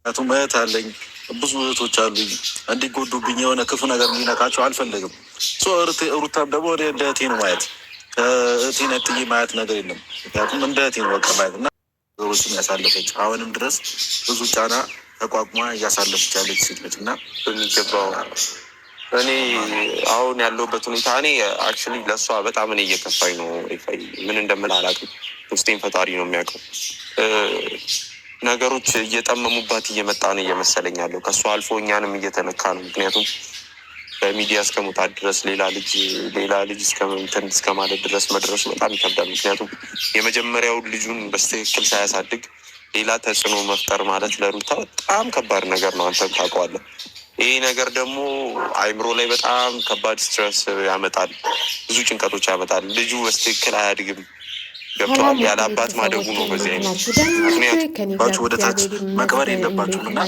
ምክንያቱም እህት አለኝ፣ ብዙ እህቶች አሉኝ። እንዲጎዱብኝ የሆነ ክፉ ነገር እንዲነካቸው አልፈለግም። ሩታም ደግሞ ወደ እንደ እህቴ ነው ማየት፣ ከእህቴ ነጥዬ ማየት ነገር የለም። ምክንያቱም እንደ እህቴ ነው በቃ ማየት እና ነገሮችን ያሳለፈች አሁንም ድረስ ብዙ ጫና ተቋቁማ እያሳለፈች ያለች ሴት ነች እና በሚገባው እኔ አሁን ያለሁበት ሁኔታ እኔ አክቹዋሊ ለእሷ በጣም እኔ እየከፋኝ ነው። ምን እንደምን አላውቅም። ውስጤን ፈጣሪ ነው የሚያውቀው። ነገሮች እየጠመሙባት እየመጣ ነው እየመሰለኝ ያለው። ከእሷ አልፎ እኛንም እየተነካ ነው። ምክንያቱም በሚዲያ እስከ መውጣት ድረስ ሌላ ልጅ እስከ ማለት ድረስ መድረሱ በጣም ይከብዳል። ምክንያቱም የመጀመሪያውን ልጁን በትክክል ሳያሳድግ ሌላ ተጽዕኖ መፍጠር ማለት ለሩታ በጣም ከባድ ነገር ነው። አንተም ታውቀዋለህ። ይህ ነገር ደግሞ አይምሮ ላይ በጣም ከባድ ስትረስ ያመጣል፣ ብዙ ጭንቀቶች ያመጣል። ልጁ በትክክል አያድግም። ገብተዋል። ያለ አባት ማደጉ ነው። በዚህ አይነት ምክንያቱም ወደ ታች መቅበር የለባችሁም እና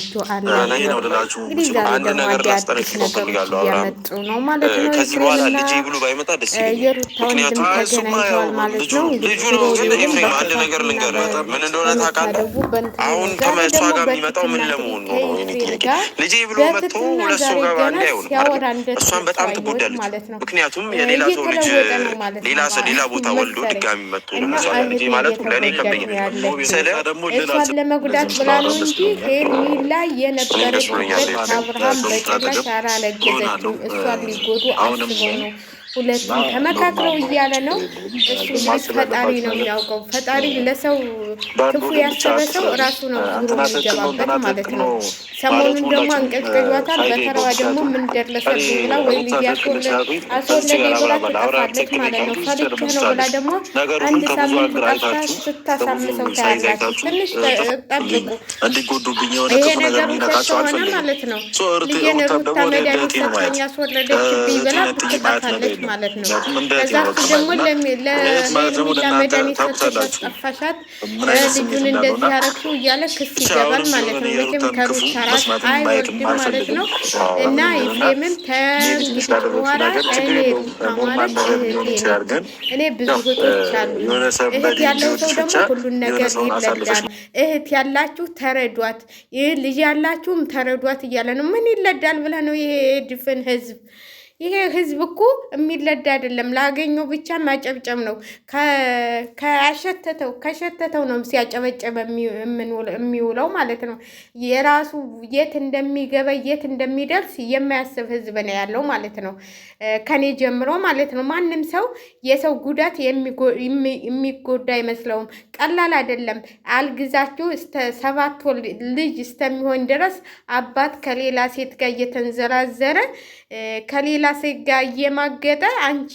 ይህ ነው ልላችሁ አንድ ነገር ላስጠነቅቀው እፈልጋለሁ። አብርሃም ከዚህ በኋላ ልጄ ብሎ ባይመጣ ደስ ይለኛል። ምክንያቱም እሱማ ያው ልጁ ነው። ግን ኤፍሬም አንድ ነገር ልንገርህ፣ ምን እንደሆነ ታውቃለህ? አሁን ከእሷ ጋር የሚመጣው ምን ለመሆን ነው? የእኔ ጥያቄ ልጄ ብሎ መጥቶ ሁለት ሰው ጋር አንድ አይሆንም አይደል? እሷን በጣም ትጎዳለች። ምክንያቱም የሌላ ሰው ልጅ ሌላ ቦታ ወልዶ ድጋሚ መጥቶ ልጅ ማለት ለእኔ ከብደኛል። እሷን ለመጉዳት ብላ ነው እንጂ ሄርሜላ የነበረችበት አብርሃም በጭራሽ አላለገዘችም። እሷን ሊጎዱ አስበው ነው ሁለቱም ተመካክረው እያለ ነው። እሱ እንግዲህ ፈጣሪ ነው የሚያውቀው። ፈጣሪ ለሰው ክፉ ያሰበ ሰው እራሱ ነው ዙሮ የሚገባበት ማለት ነው። ሰሞኑን ደግሞ አንቀጭቀጯታል። በተረዋ ደግሞ ምን ደረሰብኝ ብላ ወይ ልጅ አስወለደ ብላ ትጠፋለች ማለት ነው። ፈልቼህ ነው ብላ ደግሞ አንድ ሳምንት ጠፍታ ስታሳምሰው ታያላችሁ። ትንሽ ጠብቁ። ይሄ ነገር ውሸት ከሆነ ማለት ነው ልጄን ሩታ መድኃኒት ሰጥቶኝ አስወለደችብኝ ብላ ትጠፋለች ማለት ነው። ከዛ ደግሞ ለሄርሜላ መድኃኒት ሰጥተሽ ጠፋሻት፣ ልጁን እንደዚህ ያረግሽው እያለ ክስ ይገባል ማለት ነው። መቼም ከሩታ ራስ አይወርድም ማለት ነው። እና ኤፍሬምም ከእንግዲህ በኋላ እኔ ሩታ ማለት እህቴ ነው። እኔ ብዙ እህቶች አሉ። እህት ያለው ሰው ደግሞ ሁሉን ነገር ይለዳል። እህት ያላችሁ ተረዷት፣ ይህ ልጅ ያላችሁም ተረዷት እያለ ነው። ምን ይለዳል ብለህ ነው? ይሄ ድፍን ህዝብ ይሄ ህዝብ እኮ የሚለዳ አይደለም። ላገኘው ብቻ ማጨብጨብ ነው። ከሸተተው ነው ሲያጨበጨበ የሚውለው ማለት ነው። የራሱ የት እንደሚገባ የት እንደሚደርስ የማያስብ ህዝብ ነው ያለው ማለት ነው። ከኔ ጀምሮ ማለት ነው። ማንም ሰው የሰው ጉዳት የሚጎዳ አይመስለውም። ቀላል አይደለም። አልግዛችሁ እስከ 7 ወር ልጅ እስከሚሆን ድረስ አባት ከሌላ ሴት ጋር እየተንዘራዘረ ከሌላ ሴት ጋር እየማገጠ አንቺ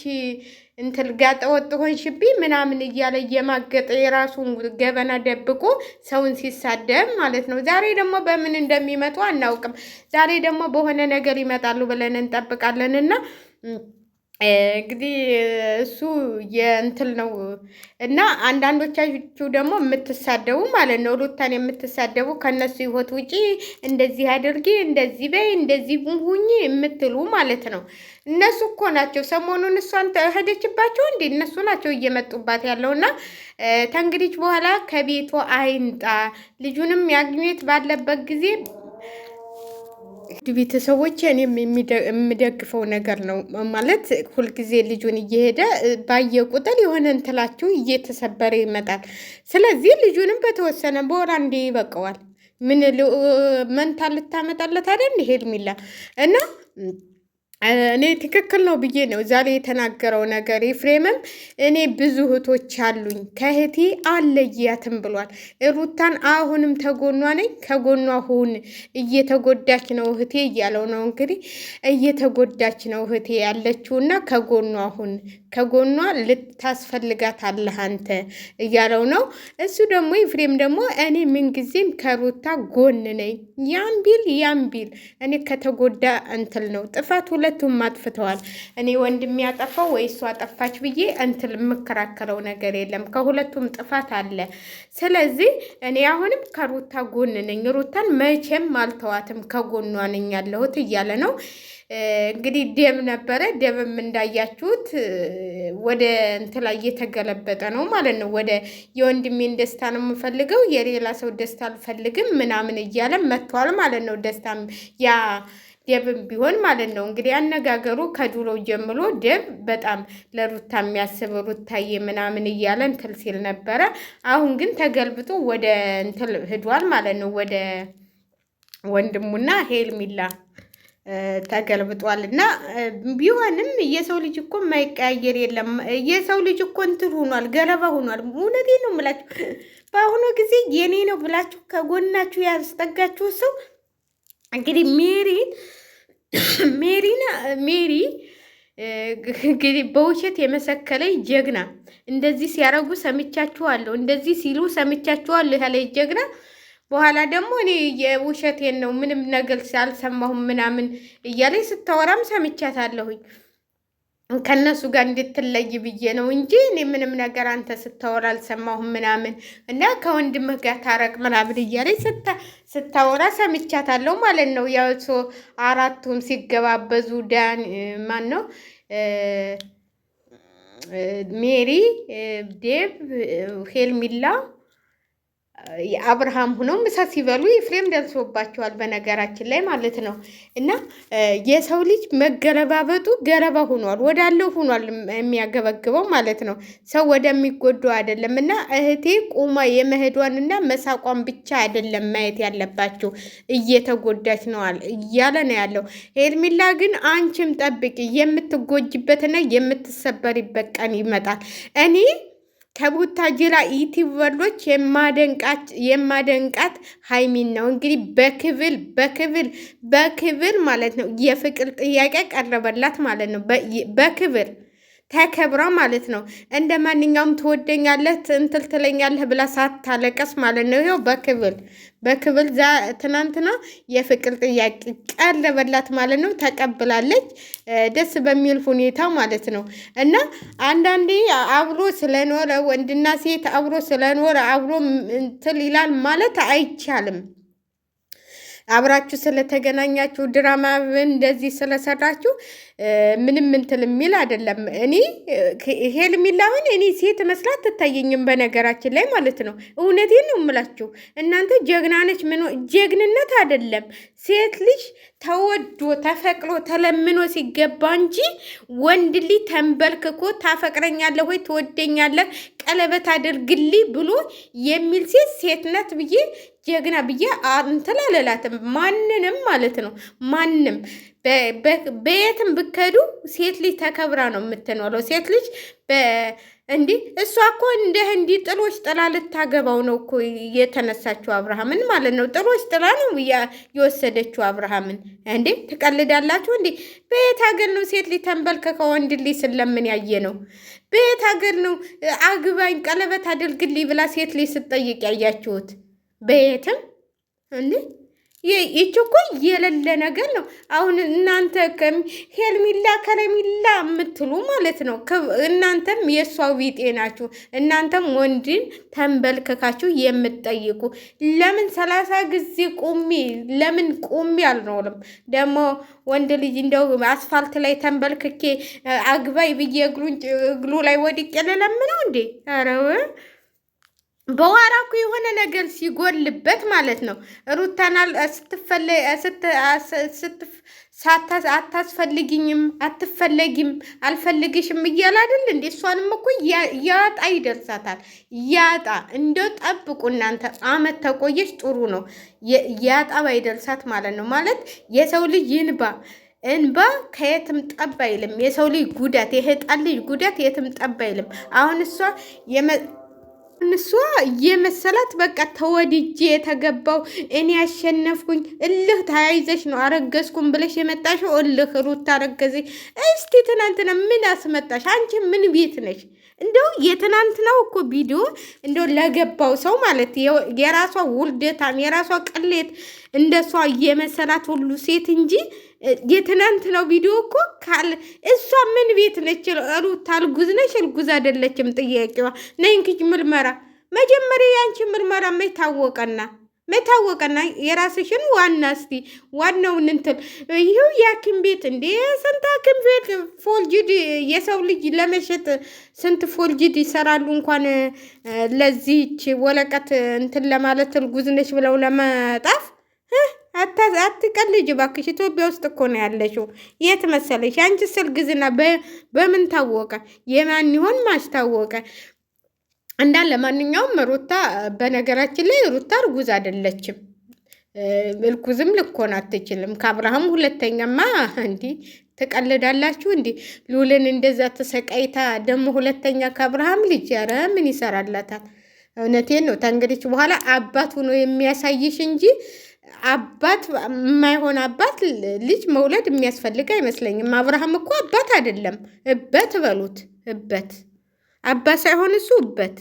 እንትን ጋጠ ወጥ ሆንሽብኝ ምናምን እያለ እየማገጠ የራሱን ገበና ደብቆ ሰውን ሲሳደብ ማለት ነው። ዛሬ ደግሞ በምን እንደሚመጡ አናውቅም። ዛሬ ደግሞ በሆነ ነገር ይመጣሉ ብለን እንጠብቃለንና እንግዲህ እሱ የእንትል ነው እና አንዳንዶቻችሁ ደግሞ የምትሳደቡ ማለት ነው ሩታን የምትሳደቡ ከነሱ ህይወት ውጪ እንደዚህ አድርጊ፣ እንደዚህ በይ፣ እንደዚህ ሁኚ የምትሉ ማለት ነው። እነሱ እኮ ናቸው ሰሞኑን እሷን ሄደችባቸው እንዴ እነሱ ናቸው እየመጡባት ያለውና ተንግዲች በኋላ ከቤቷ አይንጣ፣ ልጁንም ያግኘት ባለበት ጊዜ ቤተሰቦች እኔም የሚደግፈው ነገር ነው ማለት ሁልጊዜ ልጁን እየሄደ ባየ ቁጥር የሆነ እንትላችሁ እየተሰበረ ይመጣል። ስለዚህ ልጁንም በተወሰነ በወር አንዴ ይበቀዋል። ምን መንታ ልታመጣለት አይደል ሄርሜላ እና እኔ ትክክል ነው ብዬ ነው ዛሬ የተናገረው ነገር። ኤፍሬምም እኔ ብዙ እህቶች አሉኝ ከእህቴ አለያትም ብሏል። ሩታን አሁንም ተጎኗ ነኝ፣ ከጎኗ ሁን፣ እየተጎዳች ነው እህቴ እያለው ነው እንግዲህ እየተጎዳች ነው እህቴ ያለችውና ከጎኗ ሁን፣ ከጎኗ ልታስፈልጋት አለህ አንተ እያለው ነው። እሱ ደግሞ ኤፍሬም ደግሞ እኔ ምንጊዜም ከሩታ ጎን ነኝ፣ ያን ቢል እኔ ከተጎዳ እንትል ነው ጥፋት ሁለቱም አጥፍተዋል። እኔ ወንድም ያጠፋው ወይ እሷ አጠፋች ብዬ እንትን የምከራከረው ነገር የለም። ከሁለቱም ጥፋት አለ። ስለዚህ እኔ አሁንም ከሩታ ጎን ነኝ። ሩታን መቼም አልተዋትም፣ ከጎኗ ነኝ ያለሁት እያለ ነው። እንግዲህ ደም ነበረ። ደምም እንዳያችሁት ወደ እንትን ላይ እየተገለበጠ ነው ማለት ነው። ወደ የወንድሜን ደስታ ነው የምፈልገው፣ የሌላ ሰው ደስታ አልፈልግም ምናምን እያለ መጥቷል ማለት ነው። ደስታም ያ ደብም ቢሆን ማለት ነው። እንግዲህ አነጋገሩ ከድሮ ጀምሮ ደብ በጣም ለሩታ የሚያስብ ሩታዬ ምናምን እያለ እንትን ሲል ነበረ። አሁን ግን ተገልብጦ ወደ እንትን ሂዷል ማለት ነው። ወደ ወንድሙና ሄርሜላ ተገልብጧል። እና ቢሆንም የሰው ልጅ እኮ የማይቀያየር የለም። የሰው ልጅ እኮ እንትን ሆኗል፣ ገለባ ሆኗል። እውነቴን ነው የምላችሁ። በአሁኑ ጊዜ የኔ ነው ብላችሁ ከጎናችሁ ያስጠጋችሁ ሰው እንግዲህ ሜሪ እንግዲህ በውሸት የመሰከለኝ ጀግና እንደዚህ ሲያረጉ ሰምቻችኋለሁ፣ እንደዚህ ሲሉ ሰምቻችኋለሁ ያለ ጀግና በኋላ ደግሞ እኔ የውሸቴን ነው ምንም ነገር አልሰማሁም ምናምን እያለኝ ስታወራም ሰምቻታለሁኝ። ከነሱ ጋር እንድትለይ ብዬ ነው እንጂ እኔ ምንም ነገር አንተ ስታወራ አልሰማሁም ምናምን እና ከወንድምህ ጋር ታረቅ ምናምን እያለኝ ስታወራ ሰምቻታለሁ ማለት ነው። ያው አራቱም ሲገባበዙ ዳን ማን ነው ሜሪ፣ ዴቭ፣ ሄርሜላ አብርሃም ሆኖ ምሳ ሲበሉ ኤፍሬም ደርሶባቸዋል በነገራችን ላይ ማለት ነው። እና የሰው ልጅ መገለባበጡ ገለባ ሆኗል፣ ወዳለው ሆኗል የሚያገበግበው ማለት ነው። ሰው ወደሚጎዳው አይደለም። እና እህቴ ቁማ የመሄዷንና መሳቋን ብቻ አይደለም ማየት ያለባቸው፣ እየተጎዳች ነው እያለ ነው ያለው። ሄርሜላ ግን አንቺም ጠብቂ፣ የምትጎጅበትና የምትሰበሪበት ቀን ይመጣል። እኔ ከቡታጅራ ዩቲዩበሮች የማደንቃት ሀይሚን ነው። እንግዲህ በክብር ማለት ነው የፍቅር ጥያቄ ቀረበላት ማለት ነው። በክብር ተከብራ ማለት ነው። እንደ ማንኛውም ትወደኛለህ እንትን ትለኛለህ ብላ ሳታለቀስ ማለት ነው። ይኸው በክብር ትናንትና የፍቅር ጥያቄ ቀረበላት ማለት ነው። ተቀብላለች ደስ በሚል ሁኔታ ማለት ነው። እና አንዳንዴ አብሮ ስለኖረ ወንድና ሴት አብሮ ስለኖረ አብሮ እንትን ይላል ማለት አይቻልም። አብራችሁ ስለተገናኛችሁ ድራማ እንደዚህ ስለሰራችሁ ምንም እንትን የሚል አይደለም። እኔ ሄርሜላውን እኔ ሴት መስላት ትታየኝም በነገራችን ላይ ማለት ነው። እውነቴን ነው የምላችሁ። እናንተ ጀግና ነች። ምን ጀግንነት አይደለም። ሴት ልጅ ተወዶ ተፈቅሮ ተለምኖ ሲገባ እንጂ ወንድ ልጅ ተንበርክኮ ታፈቅረኛለህ ወይ ትወደኛለህ ቀለበት አድርግልኝ ብሎ የሚል ሴት ናት ብዬ ጀግና ብዬ እንትን አልላትም። ማንንም ማለት ነው። ማንም በየትም ብከዱ ሴት ልጅ ተከብራ ነው የምትኖረው። ሴት ልጅ እንዲህ እሷ እኮ እንዲህ ጥሎች ጥላ ልታገባው ነው እኮ የተነሳችው አብርሃምን ማለት ነው። ጥሎች ጥላ ነው የወሰደችው አብርሃምን። እንዴ ትቀልዳላችሁ እንዴ? በየት ሀገር ነው ሴት ልጅ ተንበልከከ ወንድ ልጅ ስለምን ያየ ነው? በየት ሀገር ነው አግባኝ ቀለበት አድርግልኝ ብላ ሴት ልጅ ስትጠይቅ ያያችሁት? በየትም እንዴ ይች እኮ የሌለ ነገር ነው። አሁን እናንተ ሄርሜላ ከረሜላ የምትሉ ማለት ነው። እናንተም የእሷው ቢጤ ናችሁ። እናንተም ወንድን ተንበልከካችሁ የምትጠይቁ ለምን 30 ጊዜ ለምን ቁሚ አልኖርም? ደግሞ ወንድ ልጅ እንደው አስፋልት ላይ ተንበልክኬ አግባይ ብዬ እግሩ ላይ ወድቄ ለምነው እንዴ? ኧረ በዋራኩ የሆነ ነገር ሲጎልበት ማለት ነው። ሩታናል አታስፈልጊኝም፣ አትፈለጊም፣ አልፈልግሽም እያለ አይደል እንዴ? እሷንም እኮ ያጣ ይደርሳታል። ያጣ እንደው ጠብቁ እናንተ። አመት ተቆየሽ ጥሩ ነው። ያጣ ባይደርሳት ማለት ነው። ማለት የሰው ልጅ እንባ ከየትም ጠብ አይልም። የሰው ልጅ ጉዳት፣ የህጣን ልጅ ጉዳት የትም ጠብ አይልም። አሁን እሷ የመሰላት በቃ ተወድጄ የተገባው እኔ ያሸነፍኩኝ እልህ ተያይዘሽ ነው አረገዝኩም ብለሽ የመጣሽው እልህ ሩታ አረገዘች። እስቲ ትናንትና ምን አስመጣሽ? አንቺ ምን ቤት ነሽ? እንደው የትናንትናው እኮ ቪዲዮ እንደው ለገባው ሰው ማለት የራሷ ውልደታም የራሷ ቅሌት እንደሷ የመሰላት ሁሉ ሴት እንጂ የትናንትናው ቪዲዮ እኮ እሷ ምን ቤት ነች? ሩታ እርጉዝ ነች እርጉዝ አይደለችም? ጥያቄዋ ነይ እንግዲህ ምርመራ መጀመሪያ ያንቺ ምርመራ መታወቀና የራስሽን ዋና እስቲ ዋናውን እንትን ይሄው የሐኪም ቤት እንዴ ስንት ሐኪም ቤት ፎልጅድ የሰው ልጅ ለመሸጥ ስንት ፎልጅድ ይሰራሉ። እንኳን ለዚህች ወረቀት እንትን ለማለት እርጉዝ ነሽ ብለው ለመጣፍ አትቀልጅ እባክሽ። ኢትዮጵያ ውስጥ እኮ ነው ያለሽው። የት መሰለሽ አንቺ እርግዝና በምን ታወቀ? የማን ይሆን ማስታወቀ? እንዳለ ማንኛውም ሩታ በነገራችን ላይ ሩታ እርጉዝ አይደለችም። እርጉዝም ልኮን አትችልም። ከአብርሃም ሁለተኛማ እንዲህ ትቀልዳላችሁ እንዲህ ሉልን እንደዛ ተሰቃይታ ደግሞ ሁለተኛ ከአብርሃም ልጅ ኧረ ምን ይሰራላታል? እውነቴን ነው። ተንግዲች በኋላ አባት ሆኖ የሚያሳይሽ እንጂ አባት የማይሆን አባት ልጅ መውለድ የሚያስፈልግ አይመስለኝም። አብርሃም እኮ አባት አይደለም። እበት በሉት እበት አባ ሳይሆን እሱ እበት